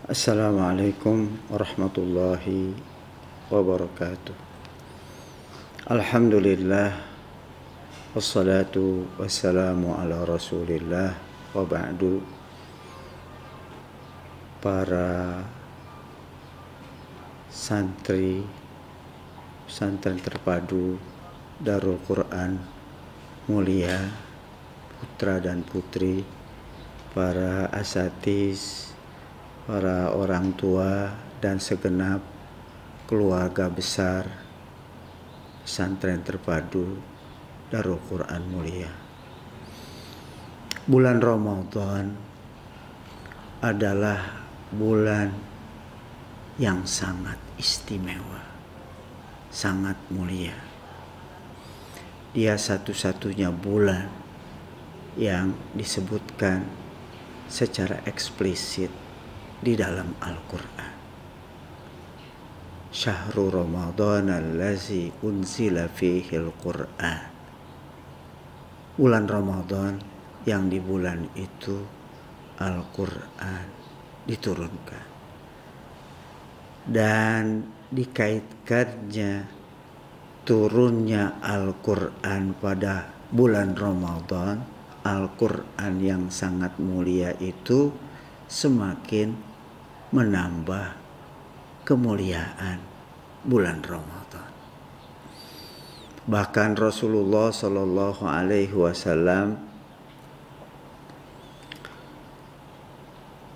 Assalamualaikum warahmatullahi wabarakatuh. Alhamdulillah, wassalatu wassalamu ala rasulillah, wa ba'du. Para santri pesantren terpadu Darul Quran Mulia, putra dan putri, para asatiz, para orang tua dan segenap keluarga besar pesantren terpadu Darul Quran Mulia. Bulan Ramadan adalah bulan yang sangat istimewa, sangat mulia. Dia satu-satunya bulan yang disebutkan secara eksplisit di dalam Al-Quran. Syahrul Ramadan allazi unzila fihil Quran. Bulan Ramadan yang di bulan itu Al-Quran diturunkan. Dan dikaitkannya turunnya Al-Quran pada bulan Ramadan, Al-Quran yang sangat mulia itu semakin menambah kemuliaan bulan Ramadan. Bahkan Rasulullah Shallallahu Alaihi Wasallam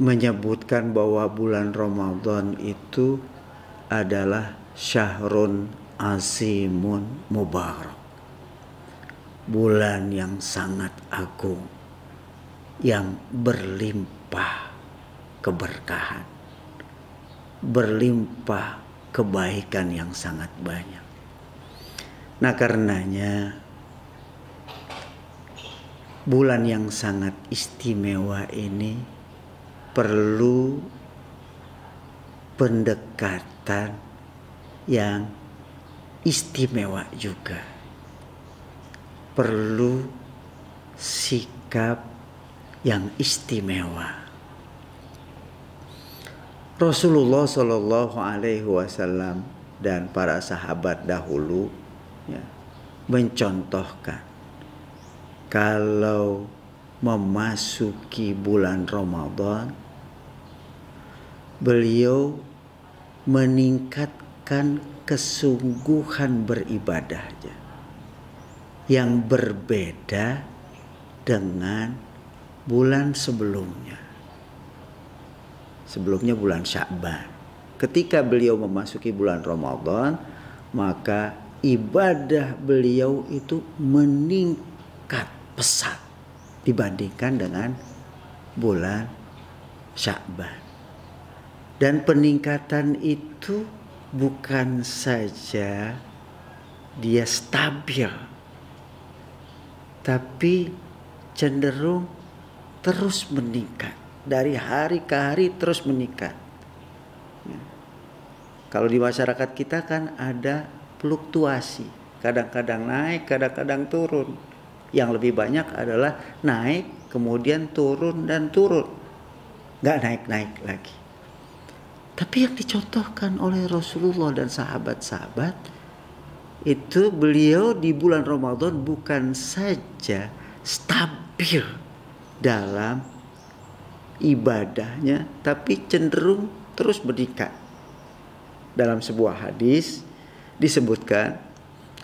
menyebutkan bahwa bulan Ramadan itu adalah syahrun azimun mubarak, bulan yang sangat agung, yang berlimpah keberkahan, berlimpah kebaikan yang sangat banyak. Nah, karenanya bulan yang sangat istimewa ini perlu pendekatan yang istimewa juga. Perlu sikap yang istimewa. Rasulullah Shallallahu Alaihi Wasallam dan para sahabat dahulu mencontohkan kalau memasuki bulan Ramadan, beliau meningkatkan kesungguhan beribadahnya yang berbeda dengan bulan sebelumnya. Sebelumnya bulan Sya'ban. Ketika beliau memasuki bulan Ramadan, maka ibadah beliau itu meningkat pesat dibandingkan dengan bulan Sya'ban. Dan peningkatan itu bukan saja dia stabil, tapi cenderung terus meningkat. Dari hari ke hari terus meningkat. Kalau di masyarakat kita kan ada fluktuasi. Kadang-kadang naik, kadang-kadang turun. Yang lebih banyak adalah naik, kemudian turun dan turun. Gak naik-naik lagi. Tapi yang dicontohkan oleh Rasulullah dan sahabat-sahabat, itu beliau di bulan Ramadan bukan saja stabil dalam ibadahnya, tapi cenderung terus meningkat. Dalam sebuah hadis disebutkan,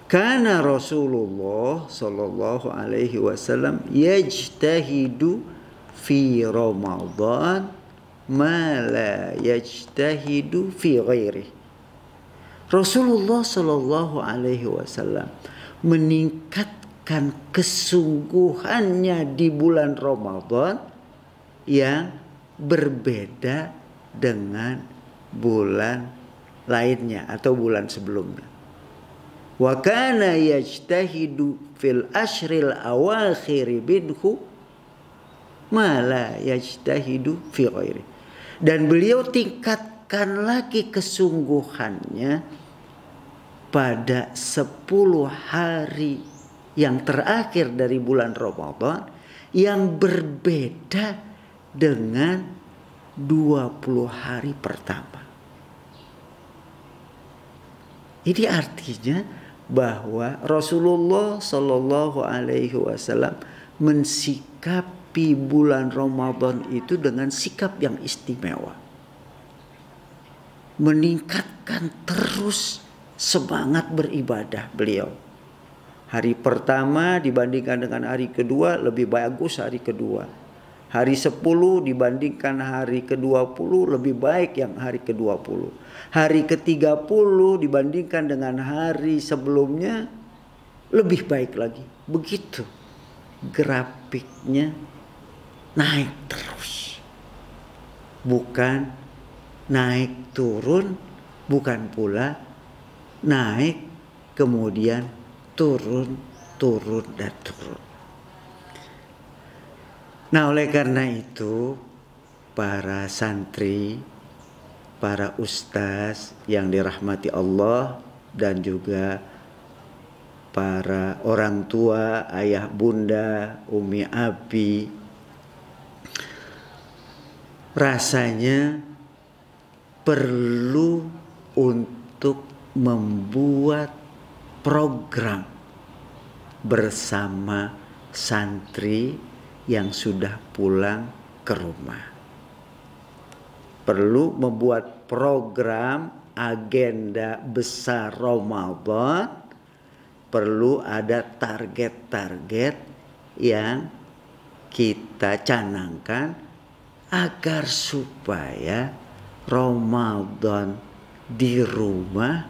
karena Rasulullah Shallallahu Alaihi Wasallam yajtahidu fi Ramadan ma la yajtahidu fi ghairi. Rasulullah Shallallahu Alaihi Wasallam meningkatkan kesungguhannya di bulan Ramadan yang berbeda dengan bulan lainnya atau bulan sebelumnya. Wa kana yajtahidu fil ashril awakhir minhu ma la yajtahidu fi ghairi. Dan beliau tingkatkan lagi kesungguhannya pada 10 hari yang terakhir dari bulan Ramadan yang berbeda dengan 20 hari pertama. Ini artinya bahwa Rasulullah Shallallahu Alaihi Wasallam mensikapi bulan Ramadan itu dengan sikap yang istimewa, meningkatkan terus semangat beribadah beliau. Hari pertama dibandingkan dengan hari kedua lebih bagus hari kedua. Hari 10 dibandingkan hari ke-20 lebih baik yang hari ke-20. Hari ke-30 dibandingkan dengan hari sebelumnya lebih baik lagi. Begitu grafiknya naik terus. Bukan naik turun, bukan pula naik kemudian turun dan turun. Nah, oleh karena itu para santri, para ustaz yang dirahmati Allah dan juga para orang tua, ayah bunda, umi abi, rasanya perlu untuk membuat program bersama santri yang sudah pulang ke rumah. Perlu membuat program agenda besar Ramadan. Perlu ada target-target yang kita canangkan agar supaya Ramadan di rumah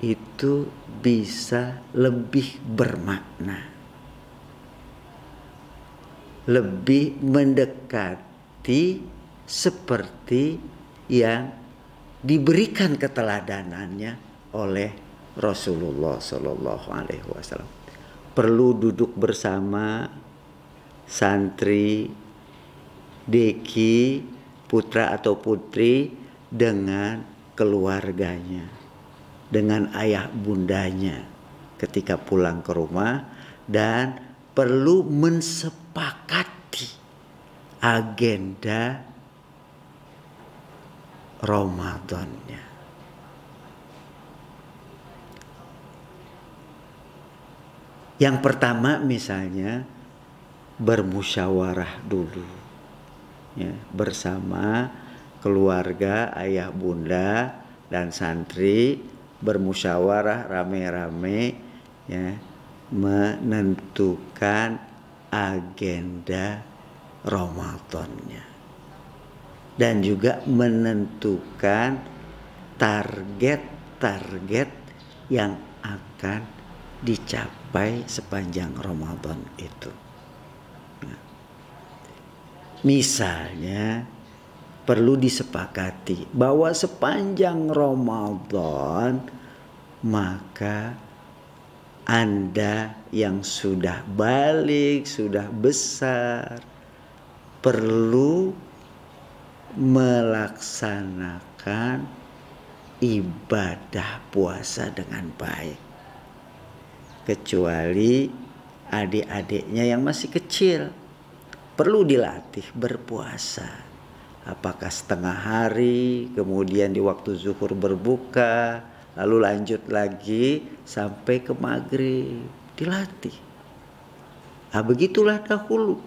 itu bisa lebih bermakna, lebih mendekati seperti yang diberikan keteladanannya oleh Rasulullah Shallallahu Alaihi Wasallam. Perlu duduk bersama santri, deki, putra atau putri dengan keluarganya, dengan ayah bundanya ketika pulang ke rumah, dan perlu mensepakati agenda Ramadannya. Yang pertama misalnya bermusyawarah dulu, ya, bersama keluarga, ayah bunda dan santri bermusyawarah rame-rame, ya, menentukan agenda Ramadannya dan juga menentukan target-target yang akan dicapai sepanjang Ramadan itu. Misalnya perlu disepakati bahwa sepanjang Ramadan maka Anda yang sudah balik, sudah besar, perlu melaksanakan ibadah puasa dengan baik. Kecuali adik-adiknya yang masih kecil, perlu dilatih berpuasa. Apakah setengah hari, kemudian di waktu zuhur berbuka, lalu lanjut lagi sampai ke maghrib, dilatih. Nah, begitulah dahulu,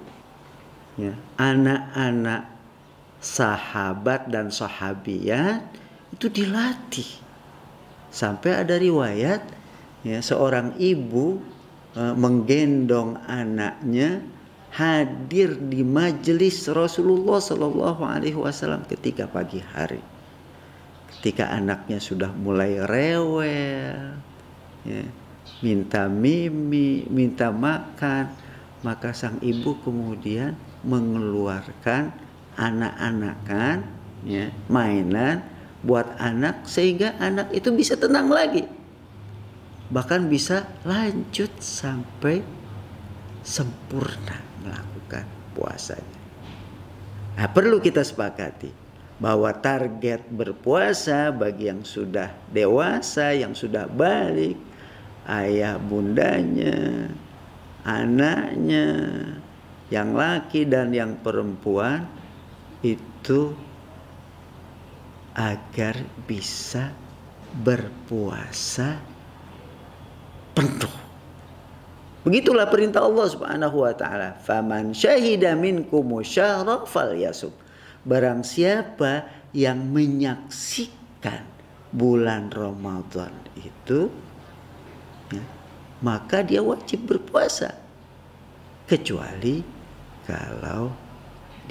ya, anak-anak sahabat dan sahabiyat itu dilatih. Sampai ada riwayat, ya, seorang ibu menggendong anaknya hadir di majelis Rasulullah Shallallahu Alaihi Wasallam ketika pagi hari. Ketika anaknya sudah mulai rewel, ya, minta mimi, minta makan, maka sang ibu kemudian mengeluarkan anak-anakan, ya, mainan buat anak sehingga anak itu bisa tenang lagi, bahkan bisa lanjut sampai sempurna melakukan puasanya. Nah, perlu kita sepakati bahwa target berpuasa bagi yang sudah dewasa, yang sudah balik, ayah bundanya, anaknya, yang laki dan yang perempuan, itu agar bisa berpuasa penuh. Begitulah perintah Allah Subhanahu wa taala. Faman syahida minkum syahra falyasum. Barang siapa yang menyaksikan bulan Ramadan itu, ya, maka dia wajib berpuasa. Kecuali kalau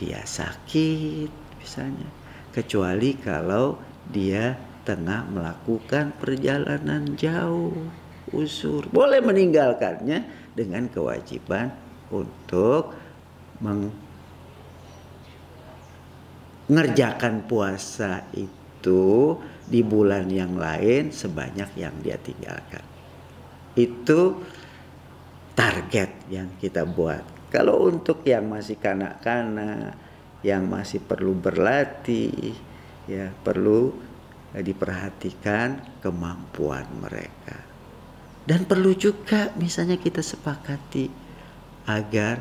dia sakit misalnya. Kecuali kalau dia tengah melakukan perjalanan jauh, usur. Boleh meninggalkannya dengan kewajiban untuk mengerjakan puasa itu di bulan yang lain sebanyak yang dia tinggalkan. Itu target yang kita buat. Kalau untuk yang masih kanak-kanak, yang masih perlu berlatih, ya perlu diperhatikan kemampuan mereka. Dan perlu juga misalnya kita sepakati agar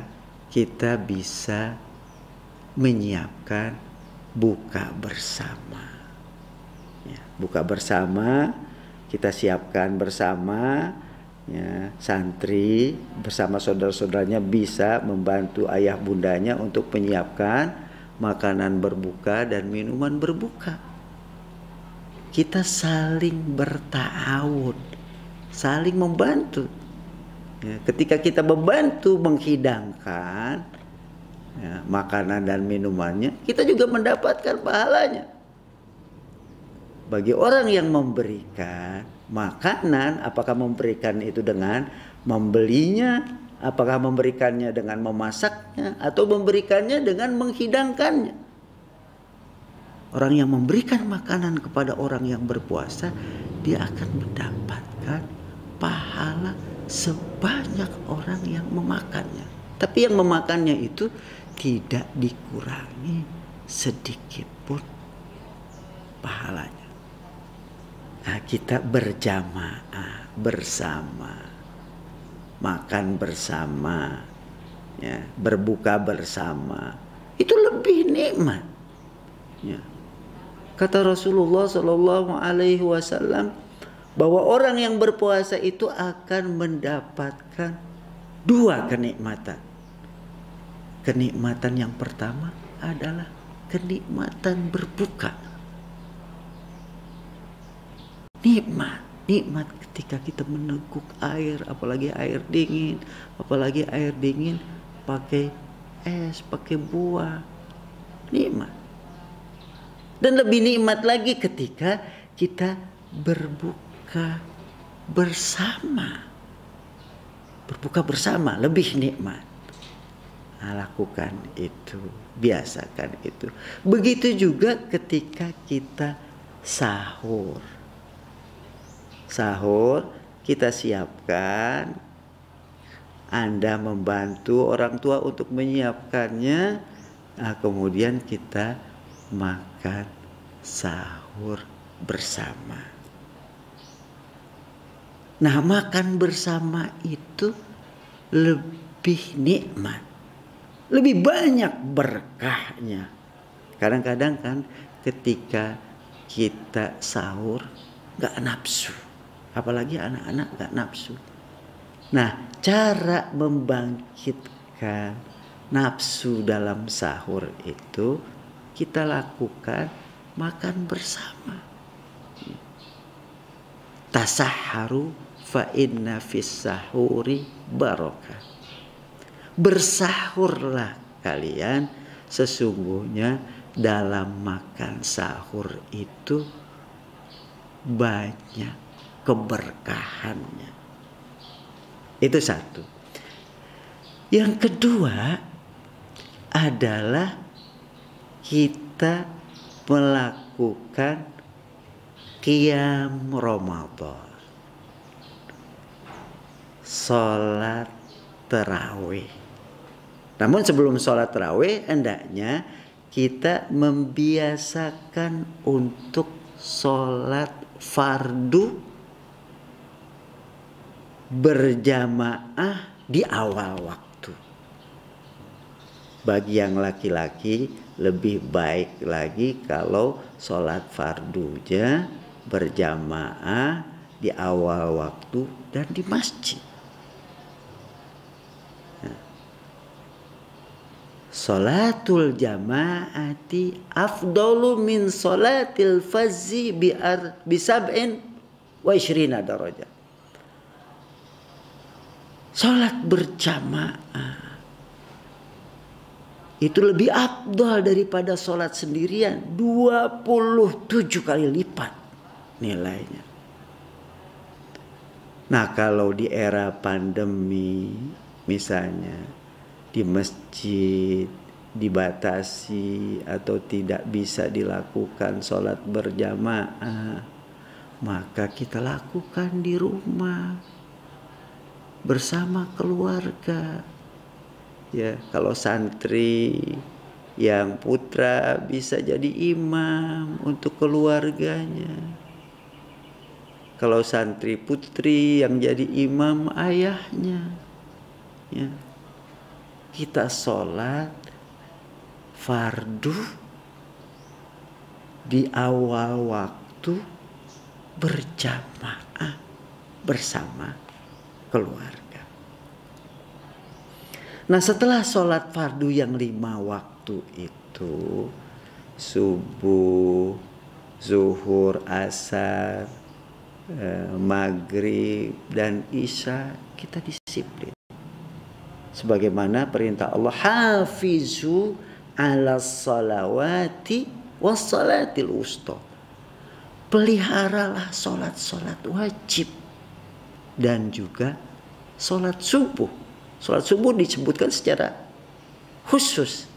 kita bisa menyiapkan buka bersama. Ya, buka bersama kita siapkan bersama. Ya, santri bersama saudara-saudaranya bisa membantu ayah bundanya untuk menyiapkan makanan berbuka dan minuman berbuka. Kita saling berta'awun, saling membantu. Ya, ketika kita membantu menghidangkan makanan dan minumannya, kita juga mendapatkan pahalanya. Bagi orang yang memberikan makanan, apakah memberikan itu dengan membelinya, apakah memberikannya dengan memasaknya, atau memberikannya dengan menghidangkannya. Orang yang memberikan makanan kepada orang yang berpuasa, dia akan mendapatkan pahala sebanyak orang yang memakannya. Tapi yang memakannya itu tidak dikurangi sedikit pun pahalanya. Nah, kita berjamaah bersama, makan bersama, ya, berbuka bersama, itu lebih nikmat. Ya. Kata Rasulullah Shallallahu Alaihi Wasallam bahwa orang yang berpuasa itu akan mendapatkan dua kenikmatan. Kenikmatan yang pertama adalah kenikmatan berbuka. Nikmat ketika kita meneguk air, apalagi air dingin pakai es, pakai buah. Nikmat. Dan lebih nikmat lagi ketika kita berbuka bersama. Berbuka bersama lebih nikmat. Nah, lakukan itu, biasakan itu. Begitu juga ketika kita sahur. Sahur kita siapkan, Anda membantu orang tua untuk menyiapkannya. Nah, kemudian kita makan sahur bersama. Nah, makan bersama itu lebih nikmat, lebih banyak berkahnya. Kadang-kadang kan ketika kita sahur gak nafsu, apalagi anak-anak gak nafsu. Nah, cara membangkitkan nafsu dalam sahur itu kita lakukan makan bersama. Tasahharu fa inna fis sahuri barakah. Bersahurlah kalian, sesungguhnya dalam makan sahur itu banyak keberkahannya. Itu satu. Yang kedua adalah kita melakukan qiyam Ramadan, sholat tarawih. Namun sebelum sholat tarawih hendaknya kita membiasakan untuk sholat fardu berjamaah di awal waktu. Bagi yang laki-laki lebih baik lagi kalau sholat fardunya berjamaah di awal waktu dan di masjid. Sholatul jamaati afdalu min sholatil fazzi bisab'in wa ishrina darajah. Sholat berjamaah itu lebih afdal daripada sholat sendirian 27 kali lipat nilainya. Nah, kalau di era pandemi misalnya di masjid dibatasi atau tidak bisa dilakukan sholat berjamaah, maka kita lakukan di rumah bersama keluarga. Ya, kalau santri yang putra bisa jadi imam untuk keluarganya. Kalau santri putri yang jadi imam ayahnya. Ya. Kita sholat fardu di awal waktu berjamaah bersama keluarga. Nah, setelah sholat fardu yang 5 waktu itu, subuh, zuhur, asar, maghrib, dan isya, kita disiplin. Sebagaimana perintah Allah, hafizu ala salawati wassalatil wusta. Peliharalah sholat-sholat wajib dan juga sholat subuh. Sholat subuh disebutkan secara khusus,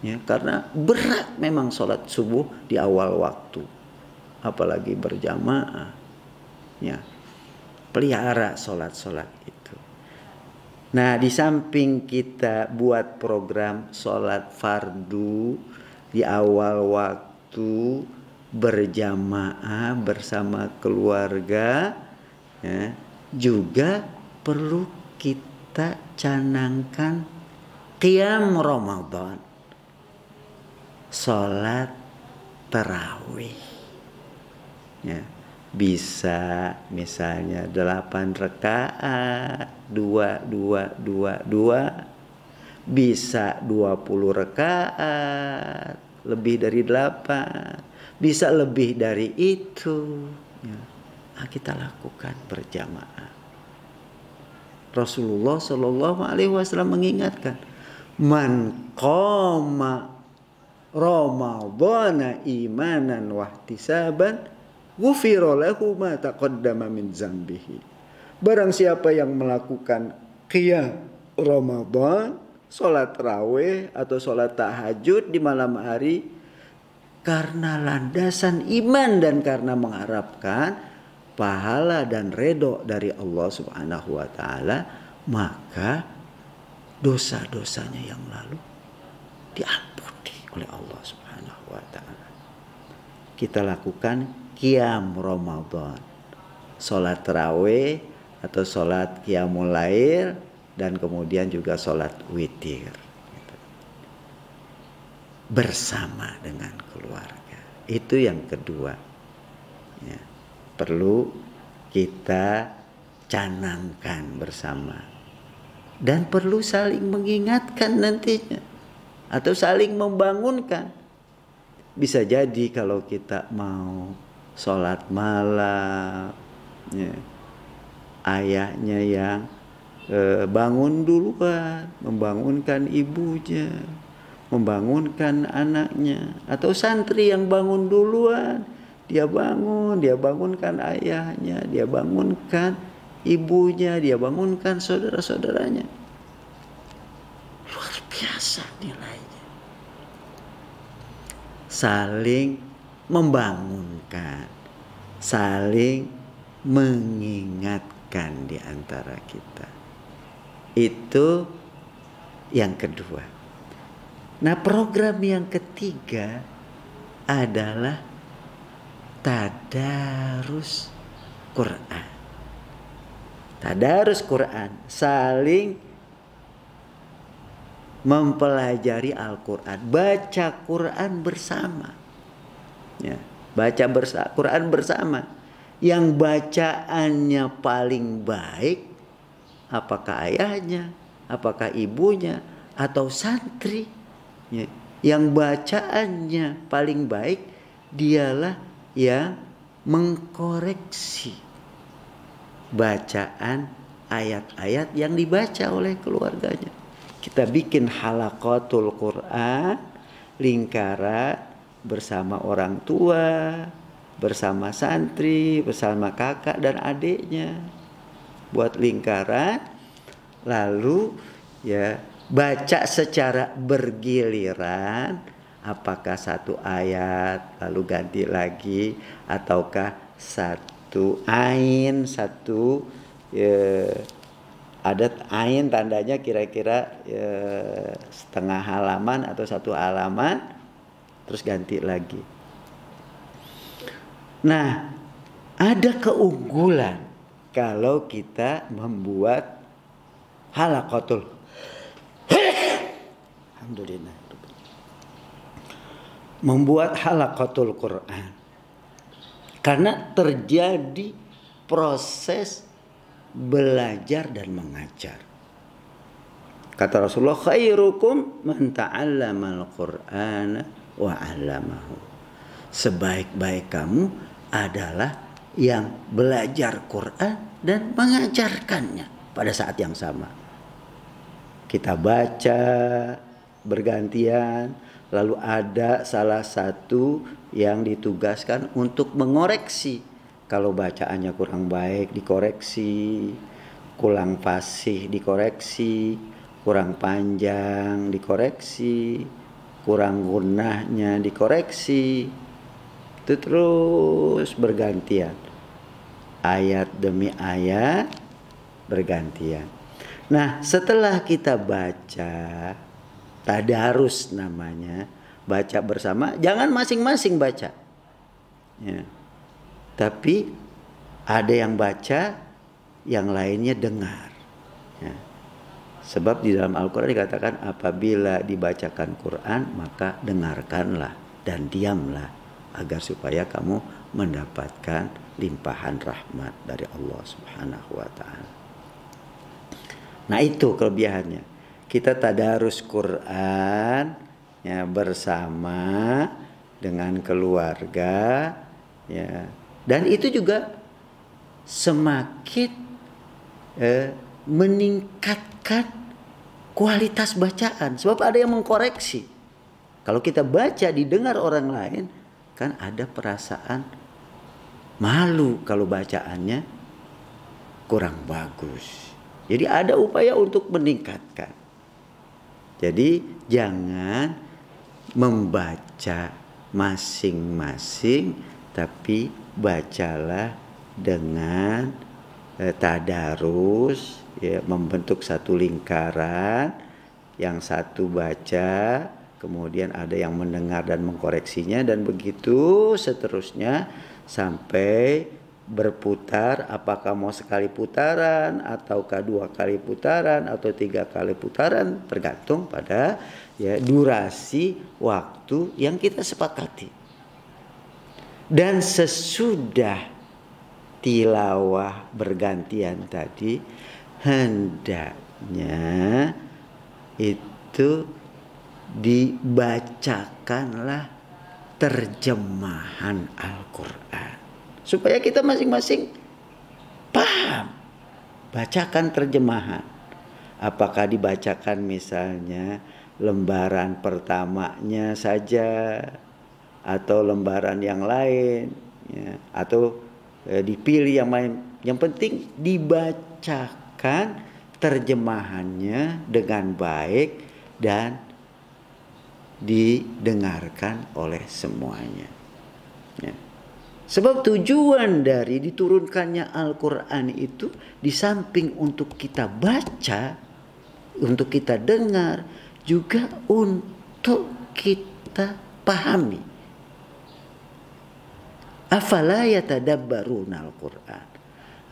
ya, karena berat memang sholat subuh di awal waktu, apalagi berjamaah. Ya, pelihara sholat-sholat itu. Nah, di samping kita buat program sholat fardu di awal waktu berjamaah bersama keluarga, ya, juga perlu kita canangkan qiyam Ramadan, sholat tarawih. Ya, bisa misalnya 8 rakaat, 2, bisa 20 rakaat, lebih dari 8, bisa lebih dari itu. Ya. Nah, kita lakukan berjamaah. Rasulullah Shallallahu Alaihi Wasallam mengingatkan, man qama Ramadhana imanan wahtisaban ghufira lahu ma taqaddama min dzambihi. Barang siapa yang melakukan qiyam Ramadan, sholat tarawih atau sholat tahajud di malam hari karena landasan iman dan karena mengharapkan pahala dan redho dari Allah Subhanahu wa taala, maka dosa-dosanya yang lalu diampuni oleh Allah Subhanahu wa taala. Kita lakukan qiyam Ramadan, sholat tarawih atau sholat qiyamul lail, dan kemudian juga sholat witir bersama dengan keluarga. Itu yang kedua, ya, perlu kita canangkan bersama dan perlu saling mengingatkan nantinya atau saling membangunkan. Bisa jadi kalau kita mau sholat malam, ya, ayahnya yang bangun duluan, membangunkan ibunya, membangunkan anaknya, atau santri yang bangun duluan, dia bangunkan ayahnya, dia bangunkan ibunya, dia bangunkan saudara-saudaranya. Luar biasa nilainya. Saling membangunkan, saling mengingatkan di antara kita. Itu yang kedua. Nah, program yang ketiga adalah tadarus Quran. Tadarus Quran, saling mempelajari Al-Quran, baca Quran bersama. Ya, baca Quran bersama. Yang bacaannya paling baik, apakah ayahnya, apakah ibunya, atau santri. Ya, yang bacaannya paling baik, dialah yang mengkoreksi bacaan ayat-ayat yang dibaca oleh keluarganya. Kita bikin halaqatul Quran, lingkaran bersama orang tua, bersama santri, bersama kakak dan adiknya. Buat lingkaran, lalu ya baca secara bergiliran, apakah satu ayat lalu ganti lagi, ataukah satu ain, satu adat ain tandanya kira-kira setengah halaman atau satu halaman, terus ganti lagi. Nah, ada keunggulan kalau kita membuat halaqatul alhamdulillah, membuat halaqatul Quran, karena terjadi proses belajar dan mengajar. Kata Rasulullah, khairukum man ta'allamal Qur'ana wa 'allamahu. Sebaik-baik kamu adalah yang belajar Quran dan mengajarkannya pada saat yang sama. Kita baca bergantian, lalu ada salah satu yang ditugaskan untuk mengoreksi. Kalau bacaannya kurang baik dikoreksi, kurang fasih dikoreksi, kurang panjang dikoreksi, kurang gunnahnya dikoreksi. Itu terus bergantian. Ayat demi ayat bergantian. Nah, setelah kita baca, tadarus namanya, baca bersama, jangan masing-masing baca. Ya. Tapi ada yang baca, yang lainnya dengar. Ya. Sebab di dalam Al-Quran dikatakan apabila dibacakan Quran maka dengarkanlah dan diamlah agar supaya kamu mendapatkan limpahan rahmat dari Allah Subhanahu wa taala. Nah, itu kelebihannya. Kita tadarus Quran ya bersama dengan keluarga ya. Dan itu juga semakin meningkatkan kualitas bacaan. Sebab ada yang mengkoreksi. Kalau kita baca didengar orang lain, kan ada perasaan malu kalau bacaannya kurang bagus. Jadi ada upaya untuk meningkatkan. Jadi jangan membaca masing-masing, tapi bacalah dengan tadarus, ya, membentuk satu lingkaran. Yang satu baca, kemudian ada yang mendengar dan mengkoreksinya, dan begitu seterusnya sampai berputar. Apakah mau sekali putaran, ataukah 2 kali putaran, atau 3 kali putaran, tergantung pada ya durasi waktu yang kita sepakati. Dan sesudah tilawah bergantian tadi, hendaknya itu dibacakanlah terjemahan Al-Quran. Supaya kita masing-masing paham. Bacakan terjemahan. Apakah dibacakan misalnya lembaran pertamanya saja, atau lembaran yang lain ya, atau dipilih yang lain. Yang penting dibacakan terjemahannya dengan baik dan didengarkan oleh semuanya ya. Sebab tujuan dari diturunkannya Al-Quran itu, di samping untuk kita baca, untuk kita dengar, juga untuk kita pahami. Afala yatadabbaruna al-Quran.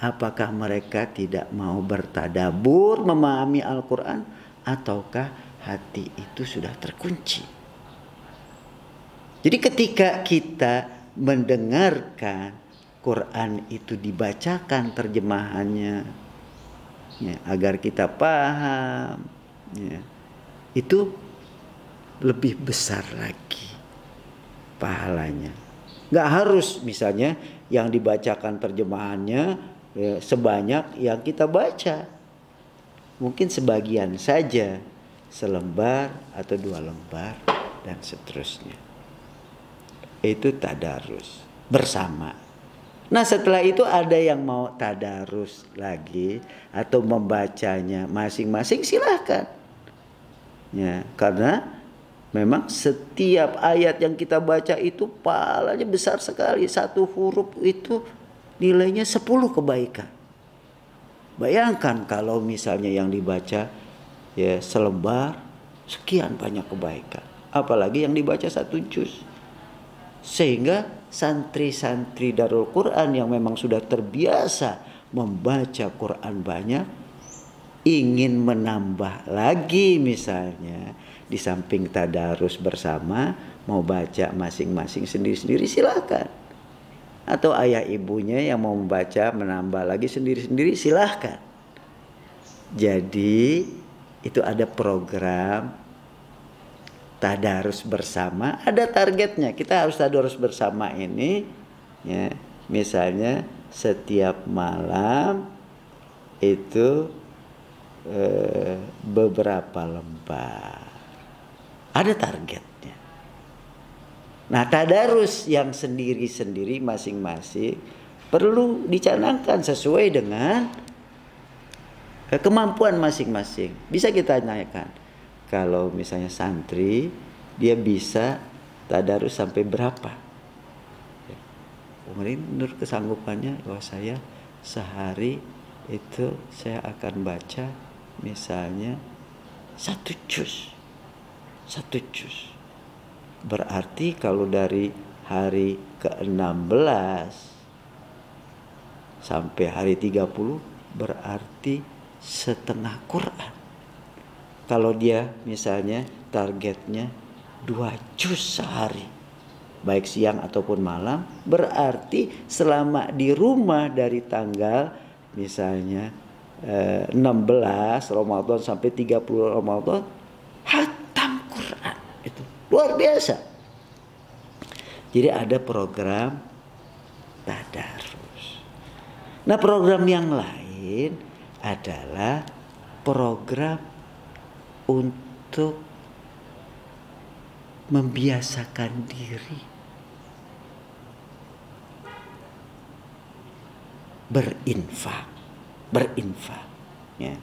Apakah mereka tidak mau bertadabur memahami Al-Quran, ataukah hati itu sudah terkunci. Jadi ketika kita mendengarkan Quran itu dibacakan terjemahannya, ya, agar kita paham, ya, itu lebih besar lagi pahalanya. Nggak harus misalnya yang dibacakan terjemahannya ya, sebanyak yang kita baca. Mungkin sebagian saja, selembar atau 2 lembar dan seterusnya. Itu tadarus bersama. Nah setelah itu ada yang mau tadarus lagi atau membacanya masing-masing, silahkan. Ya, karena memang setiap ayat yang kita baca itu pahalanya besar sekali. 1 huruf itu nilainya 10 kebaikan. Bayangkan kalau misalnya yang dibaca ya selembar, sekian banyak kebaikan. Apalagi yang dibaca 1 juz. Sehingga santri-santri Darul Quran yang memang sudah terbiasa membaca Quran banyak, ingin menambah lagi misalnya di samping tadarus bersama, mau baca masing-masing sendiri-sendiri, silakan. Atau ayah ibunya yang mau membaca menambah lagi sendiri-sendiri, silahkan. Jadi itu ada program tadarus bersama, ada targetnya. Kita harus tadarus bersama ini, ya, misalnya setiap malam itu beberapa lembar. Ada targetnya. Nah, tadarus yang sendiri-sendiri masing-masing perlu dicanangkan sesuai dengan kemampuan masing-masing. Bisa kita tanyakan. Kalau misalnya santri, dia bisa tadarus sampai berapa? Menurut kesanggupannya, bahwa saya sehari itu saya akan baca misalnya 1 juz. 1 juz. Berarti kalau dari hari ke-16 sampai hari 30 berarti setengah Quran. Kalau dia misalnya targetnya 2 juz sehari, baik siang ataupun malam, berarti selama di rumah dari tanggal misalnya 16 Ramadan sampai 30 Ramadan, hatam Quran. Itu luar biasa. Jadi ada program tadarus. Nah, program yang lain adalah program untuk membiasakan diri berinfak, ya.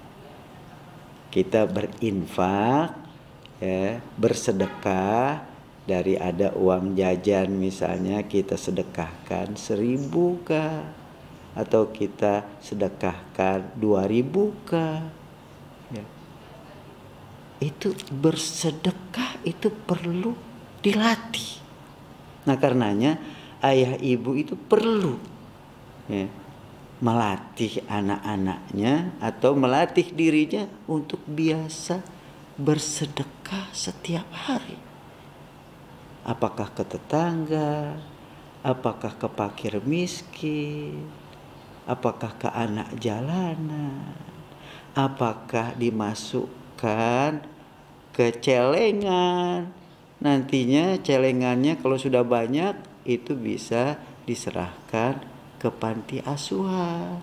Kita berinfak, ya, bersedekah. Dari ada uang jajan misalnya kita sedekahkan 1.000 kah, atau kita sedekahkan 2.000 kah, ya. Itu bersedekah itu perlu dilatih. Nah, karenanya ayah ibu itu perlu, ya, melatih anak-anaknya atau melatih dirinya untuk biasa bersedekah setiap hari. Apakah ke tetangga, apakah ke fakir miskin, apakah ke anak jalanan, apakah dimasukkan ke celengan. Nantinya celengannya kalau sudah banyak itu bisa diserahkan ke panti asuhan,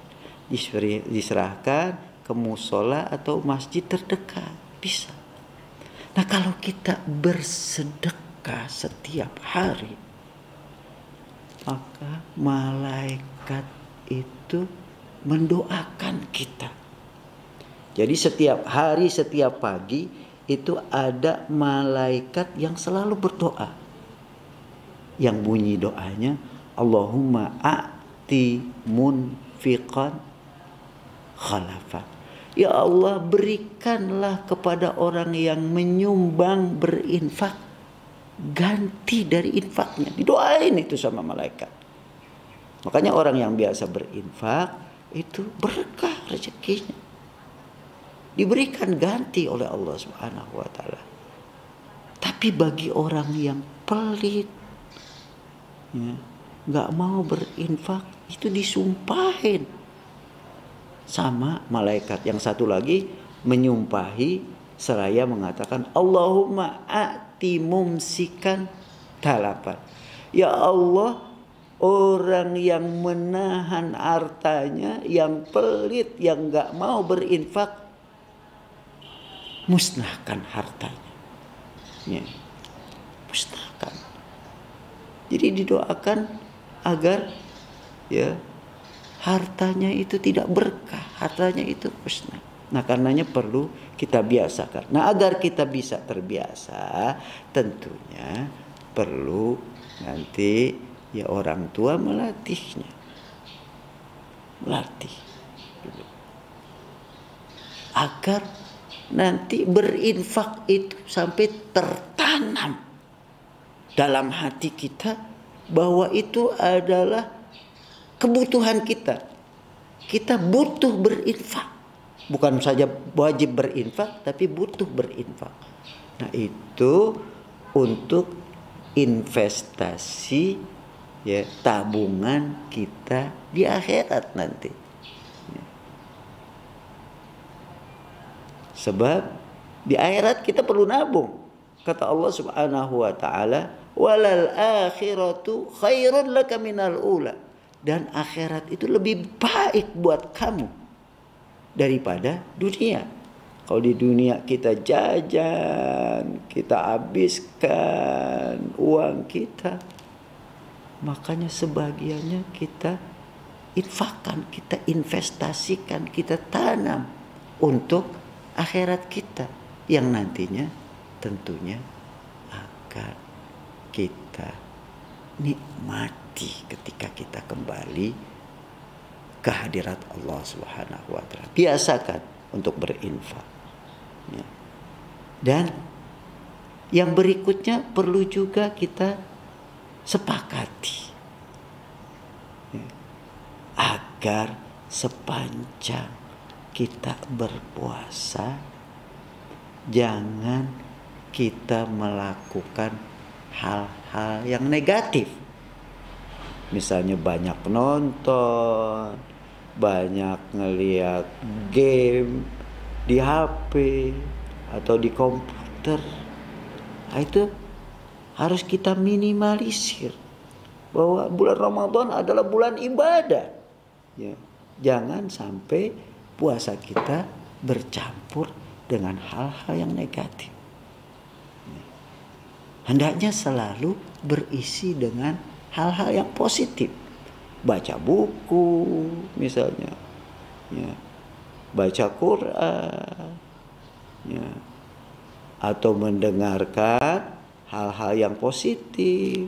diserahkan ke musola atau masjid terdekat, bisa. Nah, kalau kita bersedekah setiap hari, maka malaikat itu mendoakan kita. Jadi setiap hari, setiap pagi itu ada malaikat yang selalu berdoa. Yang bunyi doanya, Allahumma a'ti munfiqan khalafa. Ya Allah, berikanlah kepada orang yang menyumbang berinfak ganti dari infaknya. Didoain itu sama malaikat. Makanya orang yang biasa berinfak itu berkah rezekinya. diberikan ganti oleh Allah Subhanahu wa taala. Tapi bagi orang yang pelit, ya, nggak mau berinfak, itu disumpahin sama malaikat. Yang satu lagi menyumpahi seraya mengatakan, Allahumma a'ti mumsikan talapan. Ya Allah, orang yang menahan hartanya, yang pelit, yang nggak mau berinfak, musnahkan hartanya. Ya, musnahkan. Jadi didoakan agar ya hartanya itu tidak berkah, hartanya itu musnah. Nah, karenanya perlu kita biasakan. Nah, agar kita bisa terbiasa, tentunya perlu nanti ya orang tua melatihnya. Melatih. Agar nanti berinfak itu sampai tertanam dalam hati kita bahwa itu adalah kebutuhan kita. Kita butuh berinfak. Bukan saja wajib berinfak, tapi butuh berinfak. Nah, itu untuk investasi ya, tabungan kita di akhirat nanti. Sebab di akhirat kita perlu nabung. Kata Allah Subhanahu wa taala, "Walal akhiratu khairun laka minal ula." Dan akhirat itu lebih baik buat kamu daripada dunia. Kalau di dunia kita jajan, kita habiskan uang kita, makanya sebagiannya kita infakkan, kita investasikan, kita tanam untuk akhirat kita yang nantinya tentunya akan kita nikmati ketika kita kembali ke hadirat Allah Subhanahu wa taala. Biasakan untuk berinfak. Ya. Dan yang berikutnya perlu juga kita sepakati. Ya. Agar sepanjang kita berpuasa, jangan kita melakukan hal-hal yang negatif. Misalnya banyak nonton, banyak ngeliat game di HP atau di komputer. Nah, itu harus kita minimalisir. Bahwa bulan Ramadan adalah bulan ibadah. Ya, jangan sampai puasa kita bercampur dengan hal-hal yang negatif. Hendaknya selalu berisi dengan hal-hal yang positif. Baca buku misalnya, ya, baca Quran, ya, atau mendengarkan hal-hal yang positif,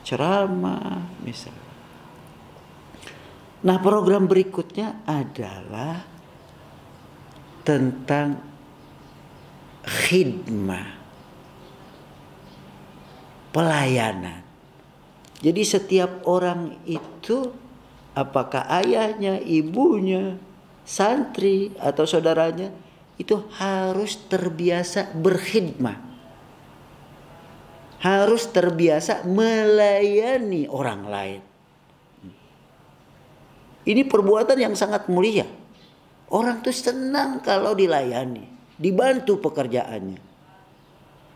ceramah misalnya. Nah, program berikutnya adalah tentang khidmah, pelayanan. Jadi setiap orang itu, apakah ayahnya, ibunya, santri atau saudaranya, itu harus terbiasa berkhidmah. Harus terbiasa melayani orang lain. Ini perbuatan yang sangat mulia. Orang tuh senang kalau dilayani, dibantu pekerjaannya.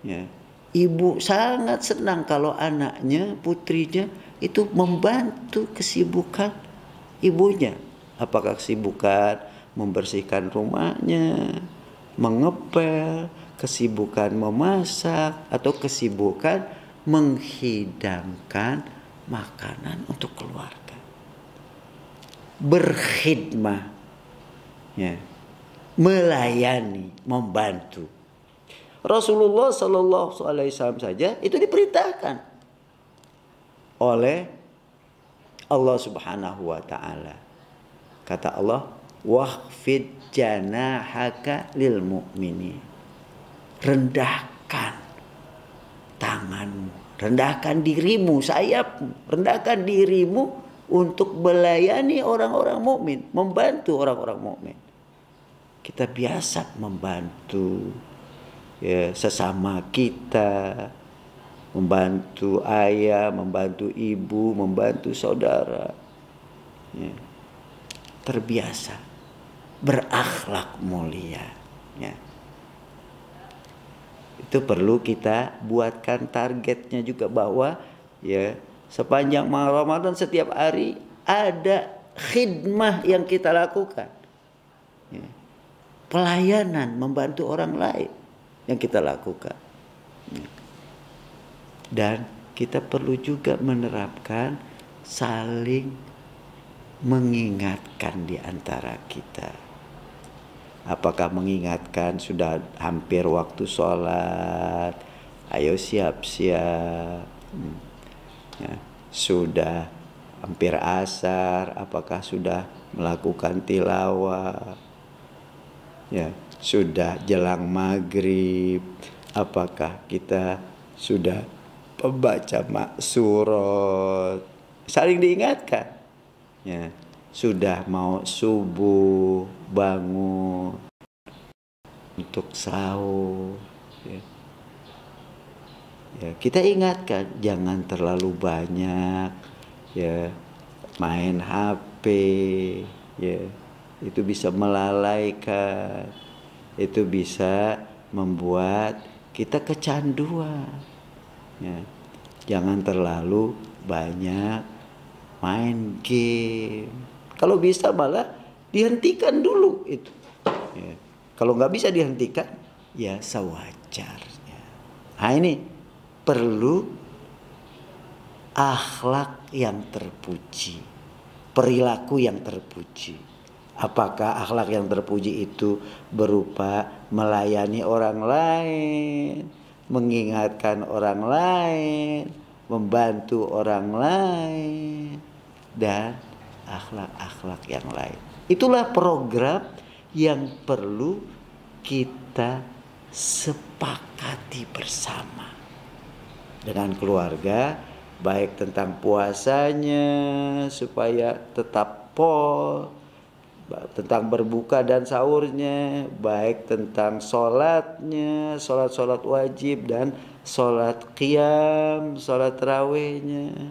Ya. Ibu sangat senang kalau anaknya, putrinya itu membantu kesibukan ibunya. Apakah kesibukan membersihkan rumahnya, mengepel, kesibukan memasak, atau kesibukan menghidangkan makanan untuk keluarga. Berkhidmah, ya, melayani, membantu. Rasulullah Sallallahu Alaihi Wasallam saja itu diperintahkan oleh Allah Subhanahu Wa Taala. Kata Allah, wahfid janahaka lil mu'minin. Rendahkan tanganmu, rendahkan dirimu, sayapmu, rendahkan dirimu untuk melayani orang-orang mukmin, membantu orang-orang mukmin. kita biasa membantu ya sesama kita, membantu ayah, membantu ibu, membantu saudara. Ya. Terbiasa berakhlak mulia. Ya. Itu perlu kita buatkan targetnya juga, bahwa ya sepanjang Ramadan setiap hari ada khidmah yang kita lakukan. Ya. Pelayanan, membantu orang lain yang kita lakukan. Ya. Dan kita perlu juga menerapkan saling mengingatkan di antara kita. Apakah mengingatkan sudah hampir waktu sholat, ayo siap-siap. Ya, sudah hampir asar, apakah sudah melakukan tilawah? Ya, sudah jelang maghrib, apakah kita sudah membaca maksurat? Saling diingatkan. Ya, sudah mau subuh, bangun untuk sahur. Ya. Ya, kita ingatkan jangan terlalu banyak ya main HP, ya itu bisa melalaikan, itu bisa membuat kita kecanduan. Ya, jangan terlalu banyak main game. Kalau bisa malah dihentikan dulu itu. Ya. Kalau nggak bisa dihentikan, ya sewajarnya. Nah ini perlu akhlak yang terpuji, perilaku yang terpuji. Apakah akhlak yang terpuji itu berupa melayani orang lain, mengingatkan orang lain, membantu orang lain, dan akhlak-akhlak yang lain. Itulah program yang perlu kita sepakati bersama dengan keluarga, baik tentang puasanya supaya tetap pol, tentang berbuka dan sahurnya, baik tentang sholatnya, sholat wajib dan sholat qiyam, sholat tarawihnya,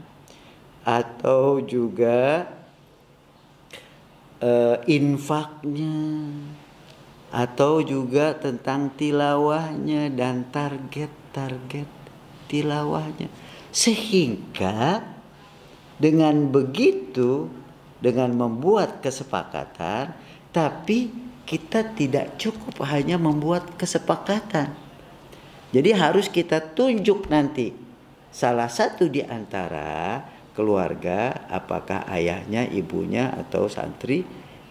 atau juga infaknya, atau juga tentang tilawahnya dan target tilawahnya. Sehingga dengan begitu, dengan membuat kesepakatan, tapi kita tidak cukup hanya membuat kesepakatan. Jadi harus kita tunjuk nanti salah satu di antara keluarga, apakah ayahnya, ibunya, atau santri,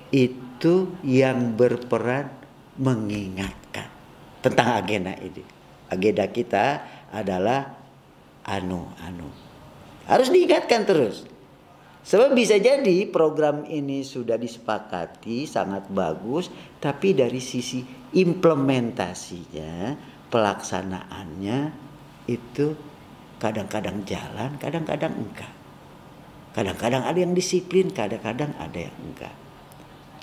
itu yang berperan mengingatkan tentang agenda ini. Agenda kita adalah harus diingatkan terus. Sebab bisa jadi program ini sudah disepakati sangat bagus, tapi dari sisi implementasinya, pelaksanaannya itu kadang-kadang jalan, kadang-kadang enggak. Kadang-kadang ada yang disiplin, kadang-kadang ada yang enggak.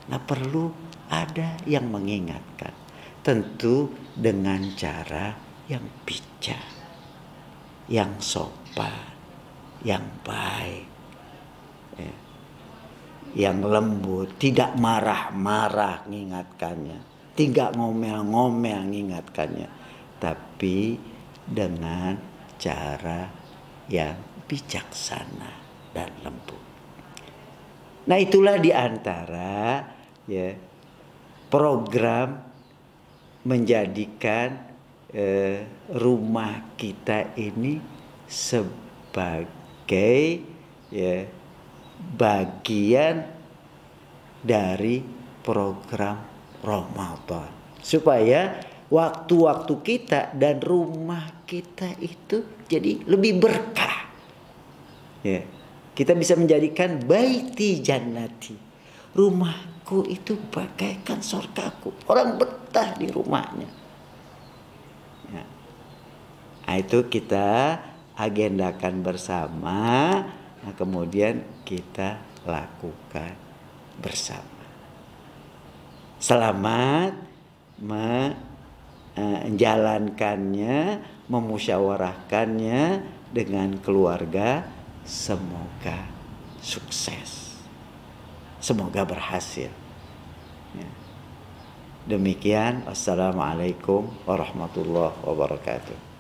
Nah, perlu ada yang mengingatkan. Tentu dengan cara yang bijak, yang sopan, yang baik, ya, yang lembut, tidak marah-marah mengingatkannya, tidak ngomel-ngomel mengingatkannya, tapi dengan cara yang bijaksana dan lembut. Nah, itulah diantara ya program menjadikan rumah kita ini sebagai ya bagian dari program Ramadan, supaya waktu-waktu kita dan rumah kita itu jadi lebih berkah. Ya, kita bisa menjadikan baiti jannati, rumahku itu bagaikan surgaku. Orang betah di rumahnya. Ya. Nah, itu kita agendakan bersama. Nah, kemudian kita lakukan bersama. Selamat menjalankannya, memusyawarahkannya dengan keluarga. Semoga sukses, semoga berhasil. Ya. Demikian, assalamualaikum warahmatullahi wabarakatuh.